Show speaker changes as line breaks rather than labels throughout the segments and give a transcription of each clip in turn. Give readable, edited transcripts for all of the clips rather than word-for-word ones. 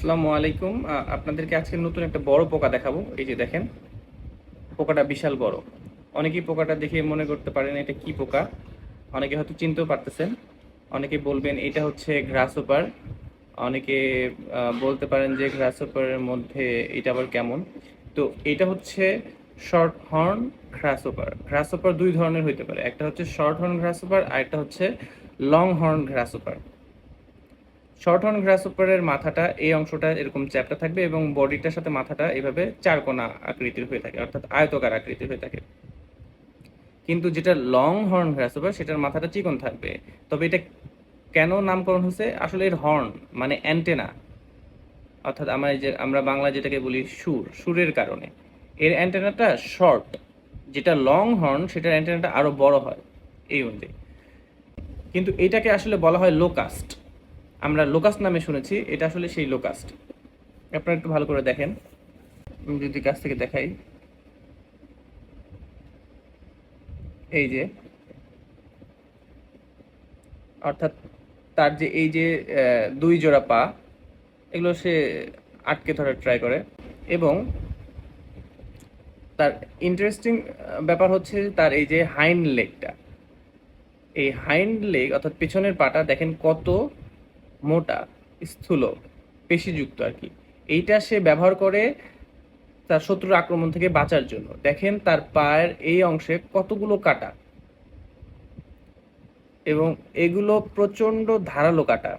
আসসালামু আলাইকুম। আপনাদেরকে আজকে নতুন একটা বড় পোকা দেখাবো। এই যে দেখেন, পোকাটা বিশাল বড়। অনেকেই পোকাটা দেখে মনে করতে পারেন এটা কি পোকা, অনেকে হয়তো চিনতেও পারতেছেন। অনেকে বলবেন এটা হচ্ছে গ্রাসহপার, অনেকে বলতে পারেন যে গ্রাসহপারের মধ্যে এটা আবার কেমন। তো এটা হচ্ছে শর্ট হর্ন গ্রাসহপার। গ্রাসহপার দুই ধরনের হইতে পারে, একটা হচ্ছে শর্ট হর্ন গ্রাসহপার আর একটা হচ্ছে long horn grasshopper. Short horn গ্রাসহপারের মাথাটা এই অংশটা এরকম চ্যাপ্টা থাকবে এবং বডিটার সাথে মাথাটা এভাবে চারকোনা আকৃতির হয়ে থাকে, অর্থাৎ আয়তকার আকৃতির হয়ে থাকে। কিন্তু যেটা লং হর্ন গ্রাসহপার সেটার মাথাটা চিকন থাকবে। তবে এটা কেন নামকরণ হয়েছে, আসলে এর হর্ন মানে অ্যান্টেনা, অর্থাৎ আমরা বাংলায় যেটাকে বলি সুরের কারণে এর অ্যান্টেনাটা শর্ট। যেটা লং হর্ন সেটার অ্যান্টেনাটা আরো বড় হয় এই অনুযায়ী। কিন্তু এটাকে আসলে বলা হয় লোকাস্ট। আমরা লোকাস্ট নামে শুনেছি, এটা আসলে সেই লোকাস্ট। আপনারা একটু ভালো করে দেখেন, আমি যদি কাছ থেকে দেখাই, এই যে অর্থাৎ তার যে এই যে দুই জোড়া পা, এগুলো সে আটকে ধরার ট্রাই করে। এবং তার ইন্টারেস্টিং ব্যাপার হচ্ছে তার এই যে হাইন্ড লেগটা, এই হাইন্ড লেগ অর্থাৎ পেছনের পাটা দেখেন কত মোটা, স্থূল, পেশিযুক্ত আর কি। এইটা সে ব্যবহার করে তার শত্রুর আক্রমণ থেকে বাঁচার জন্য। দেখেন তার পায়ের এই অংশে কতগুলো কাটা, এবং এগুলো প্রচন্ড ধারালো কাটা।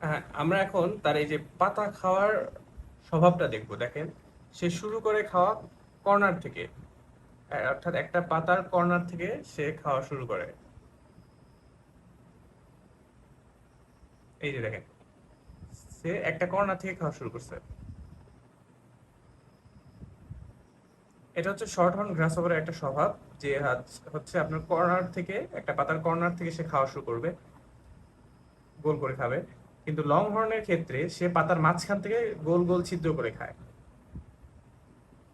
হ্যাঁ, আমরা এখন তার এই যে পাতা খাওয়ার স্বভাবটা দেখবো। দেখেন, সে শুরু করে খাওয়া কর্নার থেকে, অর্থাৎ একটা পাতার কর্নার থেকে সে খাওয়া শুরু করে। এই যে দেখেন, সে একটা কর্নার থেকে খাওয়া শুরু করছে। এটা হচ্ছে শর্ট হর্ন গ্রাসহপারের একটা স্বভাব, যে হচ্ছে আপনার কর্নার থেকে, একটা পাতার কর্নার থেকে সে খাওয়া শুরু করবে, গোল করে খাবে। কিন্তু লং হর্নের ক্ষেত্রে সে পাতার মাঝখান থেকে গোল গোল ছিদ্র করে খায়।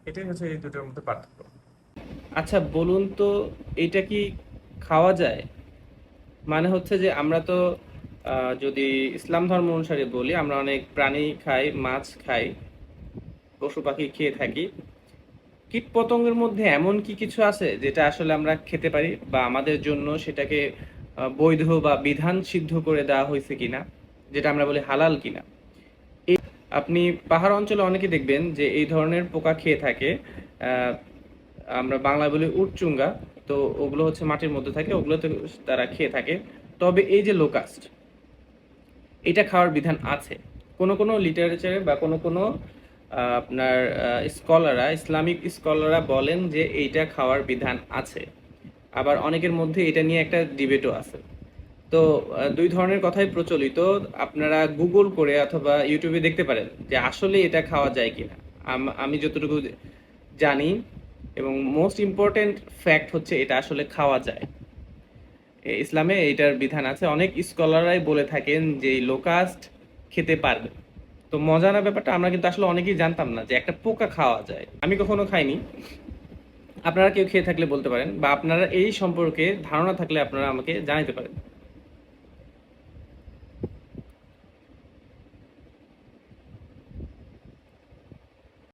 এটাই হচ্ছে এই দুটোর মধ্যে পার্থক্য। আচ্ছা বলুন তো, এটা কি খাওয়া যায়? মানে হচ্ছে যে আমরা তো যদি ইসলাম ধর্ম অনুসারে বলি, আমরা অনেক প্রাণী খাই, মাছ খাই, পশু পাখি খেয়ে থাকি। কীট পতঙ্গের মধ্যে এমন কি কিছু আছে যেটা আসলে আমরা খেতে পারি, বা আমাদের জন্য সেটাকে বৈধ বা বিধান সিদ্ধ করে দেওয়া হয়েছে কিনা, যেটা আমরা বলি হালাল কিনা। আপনি পাহাড় অঞ্চলে অনেকে দেখবেন যে এই ধরনের পোকা খেয়ে থাকে। আহ, আমরা বাংলায় বলি উটচুঙ্গা। তো ওগুলো হচ্ছে মাটির মধ্যে থাকে, ওগুলোতে তারা খেয়ে থাকে। তবে এই যে লোকাস্ট, এটা খাওয়ার বিধান আছে। কোনো কোনো লিটারেচারে বা কোনো কোনো আপনার স্কলাররা, ইসলামিক স্কলাররা বলেন যে এইটা খাওয়ার বিধান আছে। আবার অনেকের মধ্যে এটা নিয়ে একটা ডিবেটও আছে। তো দুই ধরনের কথাই প্রচলিত। আপনারা গুগল করে অথবা ইউটিউবে দেখতে পারেন যে আসলে এটা খাওয়া যায় কিনা। আমি যতটুকু জানি, এবং মোস্ট ইম্পর্টেন্ট ফ্যাক্ট হচ্ছে এটা আসলে খাওয়া যায়। ইসলামে এটার বিধান আছে। অনেক স্কলাররাই বলে থাকেন যে এই লোকাস্ট খেতে পারবে। তো মজা না ব্যাপারটা, আমরা কিন্তু আসলে অনেকেই জানতাম না যে একটা পোকা খাওয়া যায়। আমি কখনো খাইনি, আপনারা কেউ খেয়ে থাকলে বলতে পারেন, বা আপনারা এই সম্পর্কে ধারণা থাকলে আপনারা আমাকে জানাতে পারেন।